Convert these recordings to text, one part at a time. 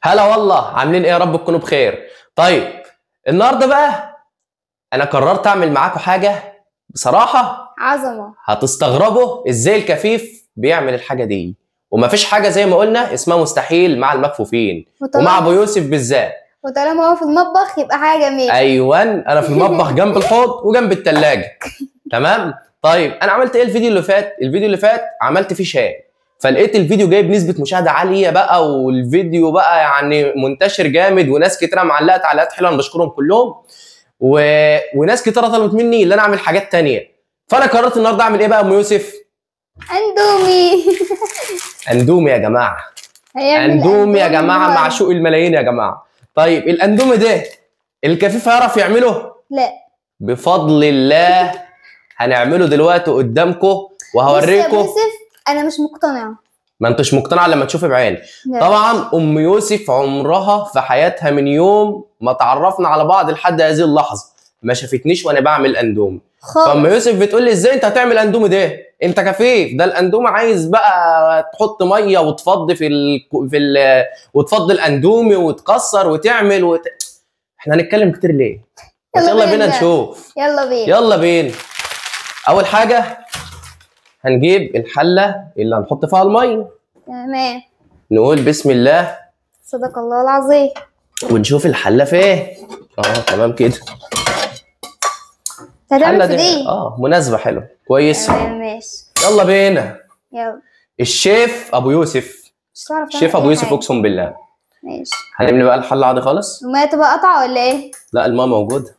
هلا والله، عاملين ايه؟ يا رب تكونوا بخير. طيب النهارده بقى انا قررت اعمل معاكم حاجه بصراحه عظمة. هتستغربوا ازاي الكفيف بيعمل الحاجه دي، ومفيش حاجه زي ما قلنا اسمها مستحيل مع المكفوفين ومع ابو يوسف بالذات. وطالما هو في المطبخ يبقى حاجة جميلة. ايوه انا في المطبخ جنب الحوض وجنب الثلاجه. تمام. طيب انا عملت ايه الفيديو اللي فات؟ الفيديو اللي فات عملت فيه شاي، فلقيت الفيديو جايب نسبة مشاهدة عالية بقى، والفيديو بقى يعني منتشر جامد، وناس كتيرة معلقة تعليقات حلوة، انا بشكرهم كلهم. وناس كتيرة طلبت مني ان انا اعمل حاجات تانية، فانا قررت النهارده اعمل ايه بقى يا ام يوسف؟ اندومي. اندومي يا جماعة. اندومي يا جماعة، معشوق الملايين يا جماعة. طيب الاندومي ده الكفيف هيعرف يعمله؟ لا. بفضل الله هنعمله دلوقتي قدامكم وهوريكم. بص يا يوسف انا مش مقتنعة. ما انتش مقتنع لما تشوفي بعيني. طبعا ام يوسف عمرها في حياتها من يوم ما تعرفنا على بعض لحد هذه اللحظه ما شافتنيش وانا بعمل اندومي. فام يوسف بتقول لي ازاي انت هتعمل اندومي ده؟ انت كفيف، ده الاندومي عايز بقى تحط ميه وتفضي وتفضي الاندومي وتكسر وتعمل احنا هنتكلم كتير ليه؟ يلا بينا نشوف. يلا بينا. اول حاجه هنجيب الحله اللي هنحط فيها الميه. تمام. نقول بسم الله. صدق الله العظيم. ونشوف الحله فين. تمام كده. الحله دي مناسبه حلوه كويس. ماشي. يلا بينا. يلا. الشيف ابو يوسف. الشيف ابو يوسف اقسم بالله. ماشي. هنملي بقى الحله عادي خالص. الميه تبقى قطعه ولا ايه؟ لا الميه موجوده.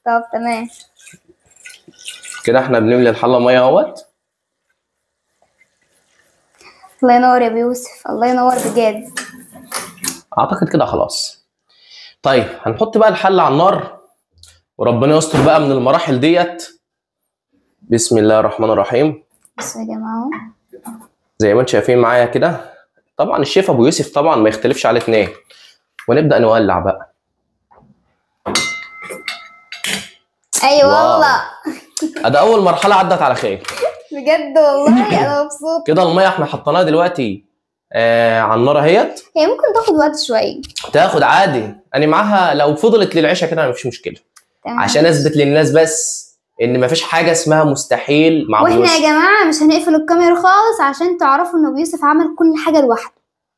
طب تمام. كده احنا بنملي الحله ميه اهوت. الله ينور يا ابو يوسف، الله ينور بجد. اعتقد كده خلاص. طيب هنحط بقى الحله على النار وربنا يستر بقى من المراحل ديت. بسم الله الرحمن الرحيم. بسم الله يا جماعه. زي ما انتم شايفين معايا كده. طبعا الشيف ابو يوسف طبعا ما يختلفش عليه اتنين. ونبدا نولع بقى. ايوه والله. ده اول مرحله عدت على خير. بجد والله انا مبسوط. كده الميه احنا حطيناها دلوقتي على النار اهيت. هي ممكن تاخد وقت شويه. تاخد عادي، انا معاها لو فضلت للعشاء كده مفيش مشكله. تمام. عشان اثبت للناس بس ان مفيش حاجه اسمها مستحيل مع ابو يوسف. واحنا يا جماعه مش هنقفل الكاميرا خالص عشان تعرفوا ان ابو يوسف عمل كل حاجه لوحده.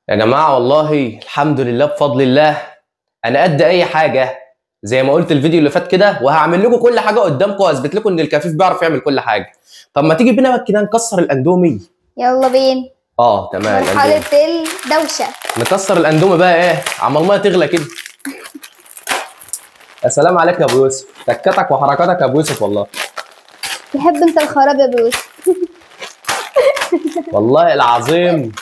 يا جماعه والله الحمد لله بفضل الله انا قد اي حاجه زي ما قلت الفيديو اللي فات كده، وهعمل لكم كل حاجه قدامكم واثبت لكم ان الكفيف بيعرف يعمل كل حاجه. طب ما تيجي بينا بقى كده نكسر الاندومي. يلا بينا. تمام. مرحله الدوشه. نكسر الاندومي بقى ايه عما الميه تغلى كده. يا سلام عليك يا ابو يوسف، تكتك وحركاتك يا ابو يوسف والله. تحب انت الخراب يا ابو يوسف. والله العظيم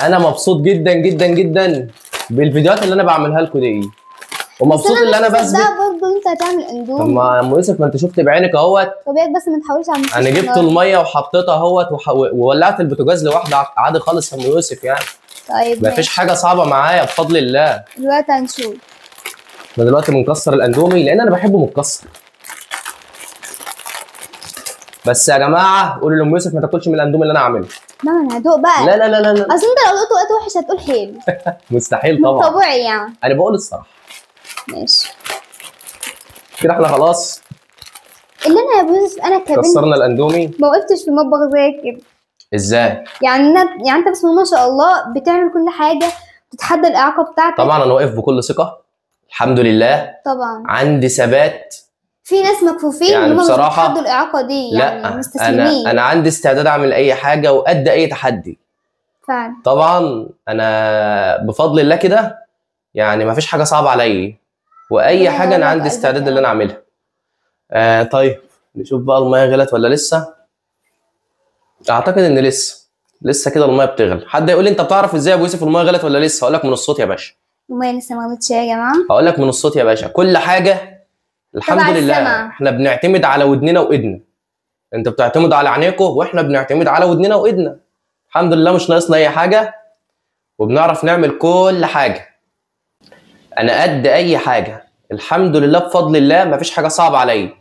انا مبسوط جدا جدا جدا بالفيديوهات اللي انا بعملها لكم دي، ومبسوط ان انا بثبت. ده برضه انت هتعمل اندومي. طب ما يا ام يوسف ما انت شفت بعينك اهوت. طب بس ما تحاولش على انا جبت الميه وحطيتها اهوت وولعت البوتاجاز لوحده عادي خالص يا ام يوسف يعني. طيب مفيش حاجه صعبه معايا بفضل الله. دلوقتي هنشوف. احنا دلوقتي بنكسر الاندومي لان انا بحبه متكسر. بس يا جماعه قولوا لام يوسف ما تاكلش من الاندومي اللي انا عامله. لا انا هدوق بقى. لا لا لا لا, لا. اصل انت لو دقت وقت وحش هتقول حلو. مستحيل طبعا. طبيعي يعني. انا بقول الصراحه. ماشي. كده احنا خلاص. اللي انا يا ابو يوسف انا كبنت كسرنا الاندومي. ما وقفتش في المطبخ زي كده. ازاي؟ يعني انت بسم الله ما شاء الله بتعمل كل حاجه، بتتحدى الاعاقه بتاعتك. طبعا انا واقف بكل ثقه الحمد لله. طبعا عندي ثبات. في ناس مكفوفين يعني بصراحه بيتحدوا الاعاقه دي يعني لا مستسلمين. انا عندي استعداد اعمل اي حاجه وقد اي تحدي. فعلا. طبعا انا بفضل الله كده يعني ما فيش حاجه صعبه عليا، واي حاجه انا عندي استعداد اللي انا اعملها. طيب نشوف بقى الميه غلت ولا لسه. اعتقد ان لسه كده الميه بتغلي. حد يقول لي انت بتعرف ازاي يا ابو يوسف الميه غلت ولا لسه؟ هقول لك من الصوت يا باشا. الميه لسه ما غلتش يا جماعه. هقول لك من الصوت يا باشا. كل حاجه الحمد لله احنا بنعتمد على ودننا وايدنا. انتوا بتعتمدوا على عينيكم واحنا بنعتمد على ودننا وايدنا. الحمد لله مش ناقصنا اي حاجه وبنعرف نعمل كل حاجه. انا قد اي حاجه الحمد لله بفضل الله مفيش حاجه صعبه عليا.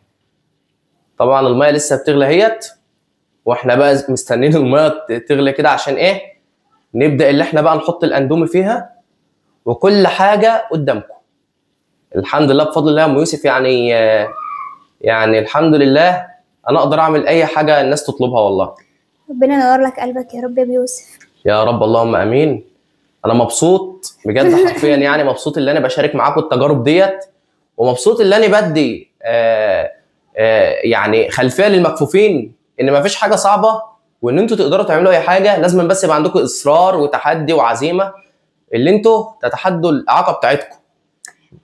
طبعا الميه لسه بتغلي اهيت واحنا بقى مستنيين الميه تغلي كده عشان ايه؟ نبدا اللي احنا بقى نحط الاندومي فيها وكل حاجه قدامكم. الحمد لله بفضل الله يا ام يوسف، يعني الحمد لله انا اقدر اعمل اي حاجه الناس تطلبها والله. ربنا ينور لك قلبك يا رب يا ابو يوسف. يا رب اللهم امين. انا مبسوط بجد حرفيا، يعني مبسوط ان انا بشارك معاكم التجارب ديت، ومبسوط ان انا بدي يعني خلفيه للمكفوفين ان مفيش حاجه صعبه، وان انتوا تقدروا تعملوا اي حاجه. لازم بس يبقى عندكم اصرار وتحدي وعزيمه اللي انتوا تتحدوا الاعاقه بتاعتكم.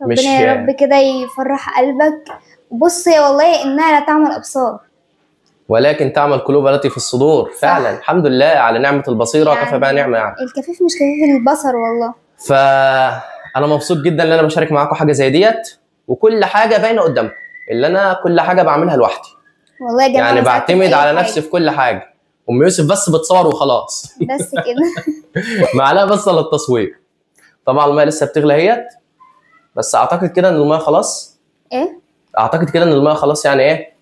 ربنا يا رب كده يفرح قلبك. بص يا والله انها لا تعمل ابصار ولكن تعمل قلوب التي في الصدور. فعلا الحمد لله على نعمه البصيره، يعني كفى بها نعمه. يعني الكفيف مش خفيف البصر والله. فانا مبسوط جدا ان انا بشارك معاكم حاجه زي ديت، وكل حاجه باينه قدامكم، اللي انا كل حاجه بعملها لوحدي والله يا جماعه. يعني بعتمد على نفسي في كل حاجه. ام يوسف بس بتصور وخلاص بس كده. معلقه بس للتصوير. طبعا الميه لسه بتغلى اهيت، بس اعتقد كده ان الميه خلاص. ايه؟ اعتقد كده ان الميه خلاص. يعني ايه؟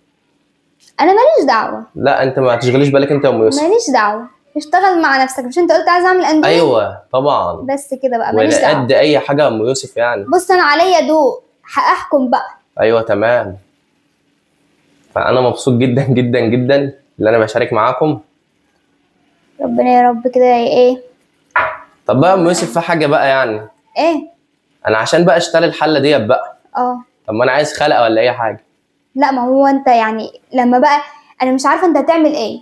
انا ماليش دعوه. لا انت ما تشغليش بالك انت يا ام يوسف. ماليش دعوه، اشتغل مع نفسك. مش انت قلت عايز اعمل اندومي؟ ايوه طبعا. بس كده بقى ماليش دعوه. ولا قد اي حاجه يا ام يوسف يعني. بص انا عليا ضوء، هاحكم بقى. ايوه تمام. فانا مبسوط جدا جدا جدا ان انا بشارك معاكم. ربنا يا رب كده ايه. طب بقى يا ام يوسف في حاجه بقى يعني. ايه؟ انا عشان بقى اشتري الحله ديت بقى. طب ما انا عايز خلقه ولا اي حاجه. لا ما هو انت يعني لما بقى انا مش عارفه انت هتعمل ايه،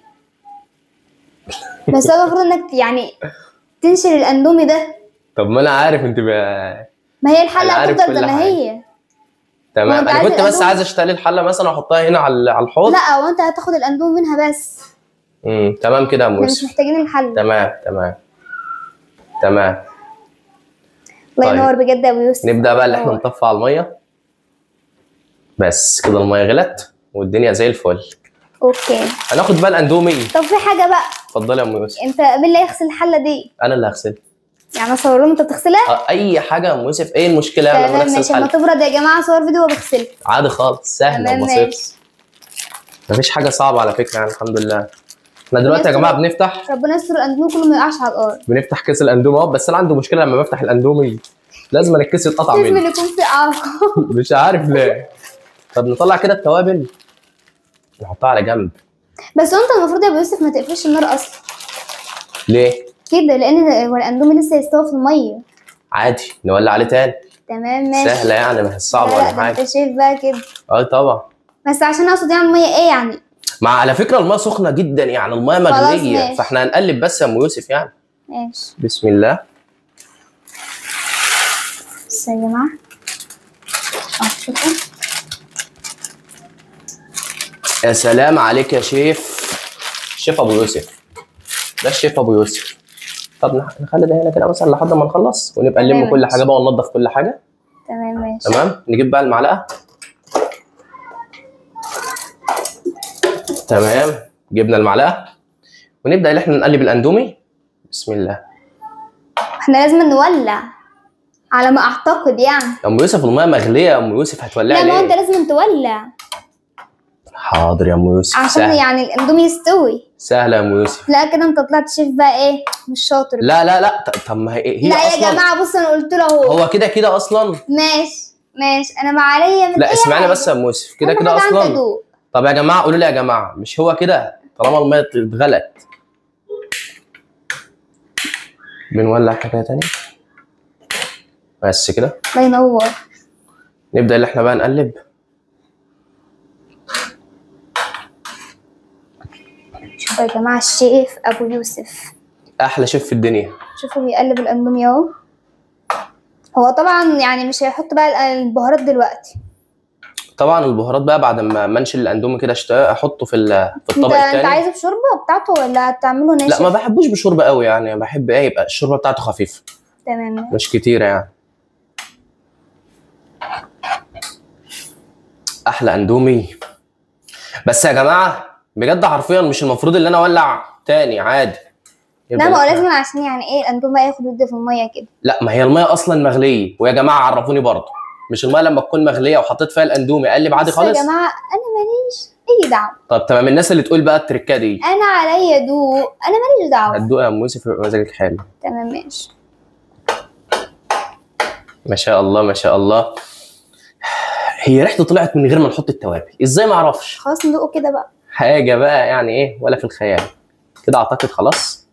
بس هو المفروض انك يعني تنشر الاندومي ده. طب ما انا عارف انت بقى. ما هي الحله هتفضل زي ما هي. تمام. انا كنت بس عايز اشتري الحله مثلا واحطها هنا على الحوض. لا وانت هتاخد الاندومي منها بس. تمام كده يا ام يوسف. مش محتاجين الحله. تمام تمام تمام. الله ينور بجد يا ابو يوسف. نبدا بقى اللي احنا نطفي على الميه. بس كده الميه غلت والدنيا زي الفل. اوكي. هناخد بقى الاندومي. طب في حاجه بقى. اتفضلي يا ام يوسف. انت مين اللي هيغسل الحله دي؟ انا اللي هغسلها. يعني اصور لهم انت بتغسلها؟ اي حاجه يا ام يوسف. ايه المشكله يعني لما نغسل الحله؟ ماشي. لما تبرد يا جماعه اصور فيديو وبغسلها. عادي خالص، سهله وبسيطه. مفيش حاجه صعبه على فكره يعني. الحمد لله. احنا دلوقتي يا جماعه بنفتح. ربنا يستر الاندومي كله ما يقعش على الارض. بنفتح كيس الاندومي اهو. بس انا عندي مشكله لما بفتح الاندومي لازم الكيس يتقطع مني. لازم يكون في اعاقه. مش عارف ليه. طب نطلع كده التوابل نحطها على جنب. بس انت المفروض يا ابو يوسف ما تقفلش النار اصلا. ليه؟ كده لان الاندومي لسه يستوي في الميه. عادي نولع عليه تاني. تمام ماشي. سهله يعني، ما هي صعبه ولا حاجه. انت شايف بقى كده. طبعا. بس عشان اقصد يعني الميه ايه يعني. على فكره الميه سخنه جدا يعني، الميه مغليه. فاحنا هنقلب بس يا ام يوسف يعني. ماشي. بسم الله. بس يا جماعه شوفوا. يا سلام عليك يا شيف. الشيف ابو يوسف. ده الشيف ابو يوسف. طب نخلي ده هنا كده مثلا لحد ما نخلص ونبقى نلم كل حاجه بقى وننضف كل حاجه. تمام ماشي. تمام. نجيب بقى المعلقه. تمام. جبنا المعلقه ونبدا ان احنا نقلب الاندومي. بسم الله. احنا لازم نولع على ما اعتقد يعني. يا ام يوسف الميه مغليه يا ام يوسف، هتولعي ليه؟ لا ما انت لازم تولع. حاضر يا ام يوسف. عشان سهل. يعني الاندومي يستوي. سهله يا ام يوسف. لا كده انت طلعت شيف بقى ايه مش شاطر. لا لا لا. طب ما هي لا اصلا. يا جماعه بص انا قلت له هو كده كده اصلا. ماشي انا ما عليا من. لا اسمعني بس يا ام يوسف. كده كده اصلا. طب يا جماعه قولوا لي يا جماعه، مش هو كده طالما الميه اتغلت بنولع حاجه تانية بس كده. الله ينور. نبدا اللي احنا بقى نقلب. شوفوا يا جماعه الشيف ابو يوسف احلى شيف في الدنيا. شوفوا بيقلب الاندومي اهو. هو طبعا يعني مش هيحط بقى البهارات دلوقتي. طبعا البهارات بقى بعد ما انشل الاندومي كده احطه في الطبق الثاني. انت عايزه بشوربه بتاعته ولا هتعمله ناشف؟ لا ما بحبوش بشوربه قوي يعني. بحب يبقى الشوربه بتاعته خفيفه. تمام. مش كتيره يعني. احلى اندومي. بس يا جماعه بجد حرفيا مش المفروض ان انا اولع تاني عادي. لا ما هو لازم عشان يعني ايه الاندومي بقى ياخد ود في الميه كده. لا ما هي الميه اصلا مغليه. ويا جماعه عرفوني برضه، مش الميه لما تكون مغليه وحطيت فيها الاندومي اقلب عادي خالص؟ يا جماعه انا ماليش اي دعوه. طب تمام. الناس اللي تقول بقى التركه دي انا عليا دوق، انا ماليش دعوه. هتدوق يا ام يوسف يبقى مزاجك حلو. تمام ماشي. ما شاء الله ما شاء الله. هي ريحته طلعت من غير ما نحط التوابل، ازاي ما اعرفش. خلاص ندوقه كده بقى. حاجه بقى يعني ايه ولا في الخيال. كده اعتقد خلاص.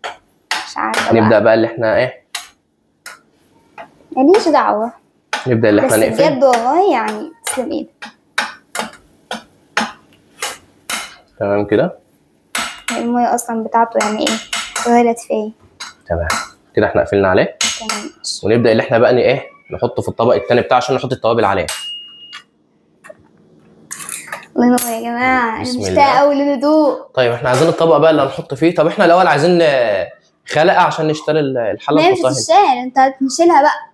مش عارفه نبدا بقى اللي احنا ايه، ماليش دعوه. نبدا اللي احنا بس نقفل. بجد والله يعني تسلم ايدك. تمام كده. المية اصلا بتاعته يعني ايه غلت فيه. تمام كده احنا قفلنا عليه. تمام. ونبدا اللي احنا بقى ايه نحطه في الطبق التاني بتاعه عشان نحط التوابل عليه. الله ينور يا جماعه، انا بسم مشتاقه الله. قوي للهدوء. طيب احنا عايزين الطبق بقى اللي هنحط فيه. طب احنا الاول عايزين خلقه عشان نشتري الحله ما مش نحطها هنا. تشتغل، انت هتنشلها بقى.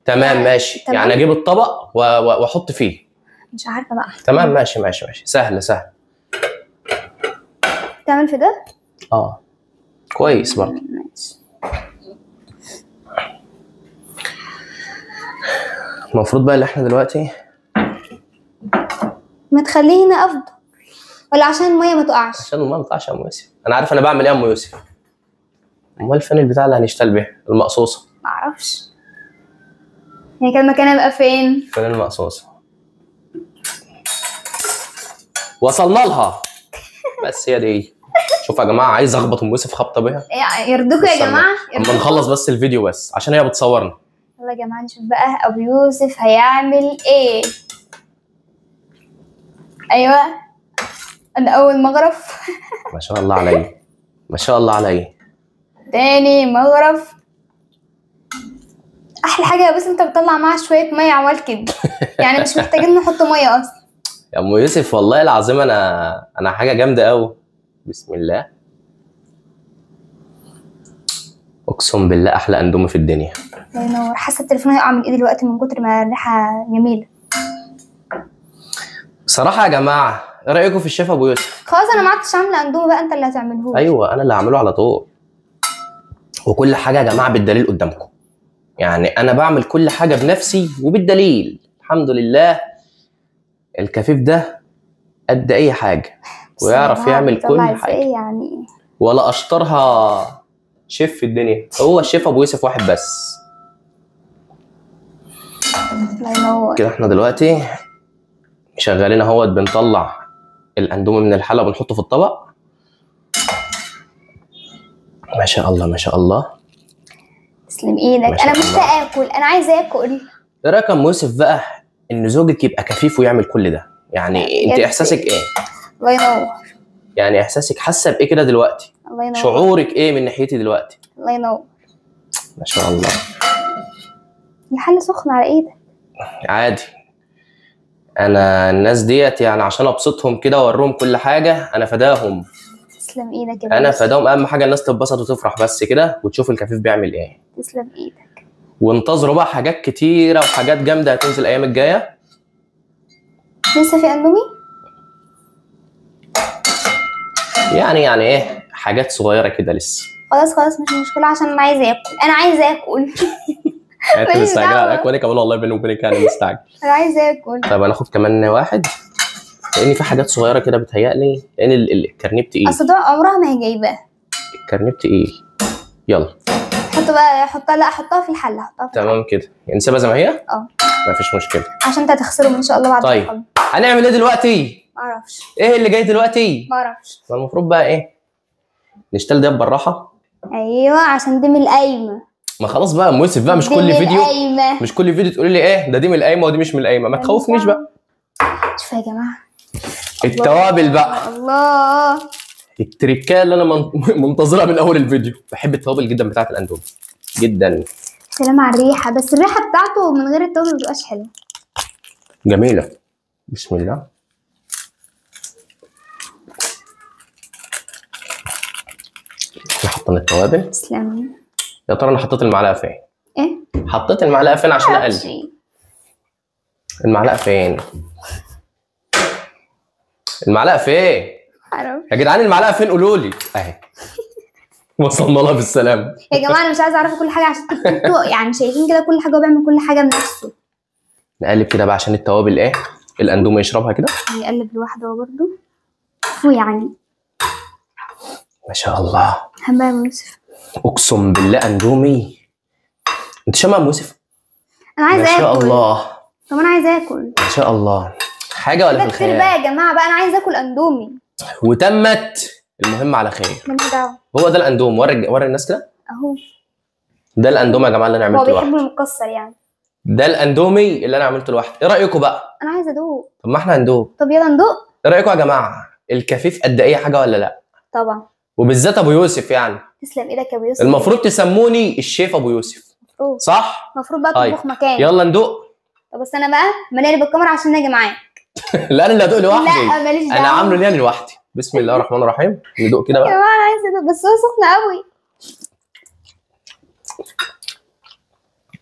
تمام ماشي. تمام. يعني اجيب الطبق واحط فيه. مش عارفه بقى. تمام ماشي ماشي ماشي. سهل. تعمل في ده. كويس برضه. ماشي. المفروض بقى اللي احنا دلوقتي ما تخليه هنا افضل، ولا عشان الميه ما تقعش؟ عشان الماء ما يطلعش يا ام يوسف. انا عارف انا بعمل ايه يا ام يوسف. امال فين البتاع اللي هنشتغل بيها المقصوصه؟ ما اعرفش هي كان مكانها بقى فين. فين المقصوصه؟ وصلنا لها. بس هي دي. شوف يا جماعه عايز اخبط ام يوسف خبطه بيها. يرضوكوا يا جماعه. اما نخلص بس الفيديو بس عشان هي بتصورنا. يلا يا جماعه نشوف بقى ابو يوسف هيعمل ايه. ايوه انا اول مغرف. ما شاء الله عليا ما شاء الله عليا. تاني مغرف. احلى حاجه بس انت بتطلع معاها شويه ميه عمال كده. يعني مش محتاجين نحط ميه اصلا. يا ام يوسف والله العظيم انا حاجه جامده قوي. بسم الله. اقسم بالله احلى اندومي في الدنيا. الله ينور. حاسه التليفون هيقع من ايدي دلوقتي من كتر ما الريحه جميله. بصراحه يا جماعه ايه رايكم في الشيف ابو يوسف؟ خلاص انا ما عدتش عامله اندومي بقى، انت اللي هتعمله. ايوه انا اللي هعمله على طول. وكل حاجه يا جماعه بالدليل قدامكم. يعني انا بعمل كل حاجه بنفسي وبالدليل. الحمد لله. الكفيف ده قد اي حاجه ويعرف يعمل كل حاجه. يعني ولا اشطرها شيف في الدنيا. هو الشيف ابو يوسف واحد بس. الله ينور. كده احنا دلوقتي شغالين اهوت بنطلع الاندومي من الحله وبنحطه في الطبق. ما شاء الله ما شاء الله. تسلم ايدك. انا مشتاقه اكل، انا عايزه اكل. ايه رايك يا ام يوسف بقى ان زوجك يبقى كفيف ويعمل كل ده؟ يعني انت احساسك ايه؟ الله ينور. يعني احساسك حاسه بايه كده دلوقتي؟ الله ينور. شعورك ايه من ناحيتي دلوقتي؟ الله ينور. ما شاء الله. الحله سخنه على ايدك. عادي. انا الناس ديت يعني عشان ابسطهم كده واوريهم كل حاجه انا فداهم. تسلم ايدك يا انا فداهم. اهم حاجه الناس تتبسط وتفرح بس كده وتشوف الكفيف بيعمل ايه. تسلم ايدك. وانتظروا بقى حاجات كتيره وحاجات جامده هتنزل الايام الجايه. لسه في اندومي؟ يعني ايه حاجات صغيره كده لسه. خلاص مش مشكله عشان انا عايزه اكل. انا عايزه اكل. انت مستعجله على الاكل وانا كمان والله بيني وبينك يعني مستعجل. انا عايزه اكل. طب انا اخد كمان واحد لان في حاجات صغيره كده بتهيألي لان الكرنيب تقيل. اصل ده عمرها ما هي جايباه. الكرنيب تقيل. يلا حط بقى. حطها في الحله. حطها في تمام كده. نسيبها زي ما هي؟ مفيش مشكله عشان انت هتخسرهم ان شاء الله بعد. طيب هنعمل ايه دلوقتي؟ معرفش. ايه اللي جاي دلوقتي؟ معرفش. المفروض بقى ايه نشتغل ده بالراحه. ايوه عشان دي من القايمه. ما خلاص بقى ام يوسف بقى. مش كل فيديو تقولي لي ايه ده دي من القايمه ودي مش من القايمه. ما تخوفنيش بقى. شوف يا جماعه التوابل بقى. الله. التريكات اللي انا منتظرها من اول الفيديو. بحب التوابل جدا بتاعت الاندومي جدا. سلام على الريحه. بس الريحه بتاعته من غير التوابل ما بتبقاش حلوه. جميله. بسم الله. احنا حطينا التوابل. تسلم. يا ترى انا حطيت المعلقه فين؟ ايه؟ حطيت المعلقه فين عشان اقلب؟ المعلقه فين؟ المعلقه فين؟ عارف يا جدعان المعلقه فين قولوا لي. اهي. وصلنا لها بالسلامه. يا جماعه انا مش عايزه اعرف كل حاجه عشان انتوا يعني شايفين كده كل حاجه وبيعمل كل حاجه بنفسه. نقلب كده بقى عشان التوابل ايه الاندومي يشربها كده. يقلب لوحده برضه ويعني ما شاء الله. حبايب يوسف. اقسم بالله اندومي. انت شامه يا ام يوسف؟ انا عايزه ما اكل. شاء الله طب انا عايزه اكل. ما شاء الله. حاجه ولا ده في كتير الخيال؟ بقى يا جماعه بقى، انا عايزه اكل اندومي. وتمت المهم على خير. ماليش دعوه. هو ده الاندوم، وري الناس كده. اهو. ده الاندوم يا جماعه اللي انا هو عملته بيحب لوحدي. المكسر يعني. ده الاندومي اللي انا عملته لوحدي. ايه رايكم بقى؟ انا عايزه ادوق. طب ما احنا هندوق. طب يلا ندوق. ايه رايكم يا جماعه؟ الكفيف قد ايه حاجه ولا لا؟ طبعا. وبالذات ابو يوسف يعني. تسلم ايدك يا ابو يوسف. المفروض تسموني الشيف ابو يوسف. صح؟ المفروض بقى طيب. تطبخ مكاني. يلا ندوق. طب بس انا بقى مالي بالكاميرا عشان اجي معاك. لا انا اللي هدوق لوحدي. لا ماليش دعوه. انا عامله ليه لوحدي. بسم الله الرحمن الرحيم. ندوق كده يا بقى. جماعه انا عايزه ادوق بس هو سخن قوي.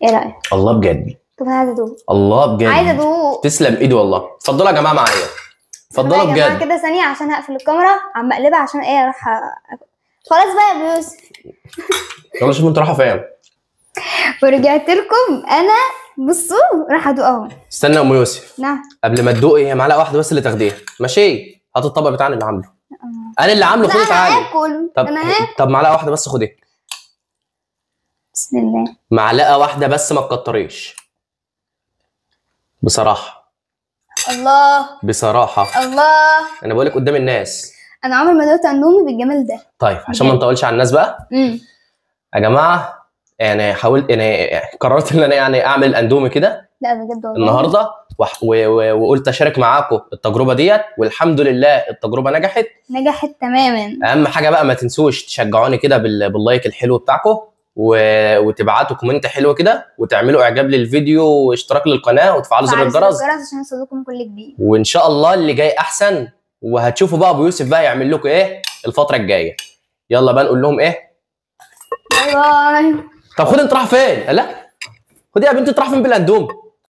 ايه رايك؟ الله بجد. طب انا عايزه ادوق. الله بجد. عايزه ادوق. تسلم ايدي والله. اتفضلوا يا جماعه معايا. اتفضلوا يا جماعه بجد. كده ثانيه عشان هقفل الكاميرا عم اقلبها عشان ايه اروح خلاص بقى يا ابو يوسف. يلا شوفوا انتوا رايحه فين. ورجعت لكم انا. بصوا راح ادوق اهو. استنى يا ام يوسف. نعم. قبل ما تدوقي هي معلقه واحده بس اللي تاخديها ماشي. هات الطبق بتاعنا اللي عامله. انا اللي عامله. لا خدي انا تعالي. هاكل. طب انا هاكل. طب معلقه واحده بس خدي. بسم الله. معلقه واحده بس ما تكتريش. بصراحه. الله. بصراحه. الله. انا بقول لك قدام الناس. انا عمري ما دوقت اندومي بالجمال ده. طيب عشان ما نطولش على الناس بقى. يا جماعه يعني حاولت يعني قررت ان انا يعني اعمل الاندومي كده لا بجد والله النهارده وقلت اشارك معاكم التجربه ديت والحمد لله التجربه نجحت. نجحت تماما. اهم حاجه بقى ما تنسوش تشجعوني كده باللايك الحلو بتاعكم وتبعتوا كومنت حلو كده وتعملوا اعجاب للفيديو واشتراك للقناه وتفعلوا زر الجرس عشان يوصلكم كل جديد. وان شاء الله اللي جاي احسن. وهتشوفوا بقى ابو يوسف بقى يعمل لكم ايه الفتره الجايه. يلا بقى نقول لهم ايه. باي باي. طب خد انت رايح فين؟ لا خد يا بنتي انت رايح فين بالاندوم؟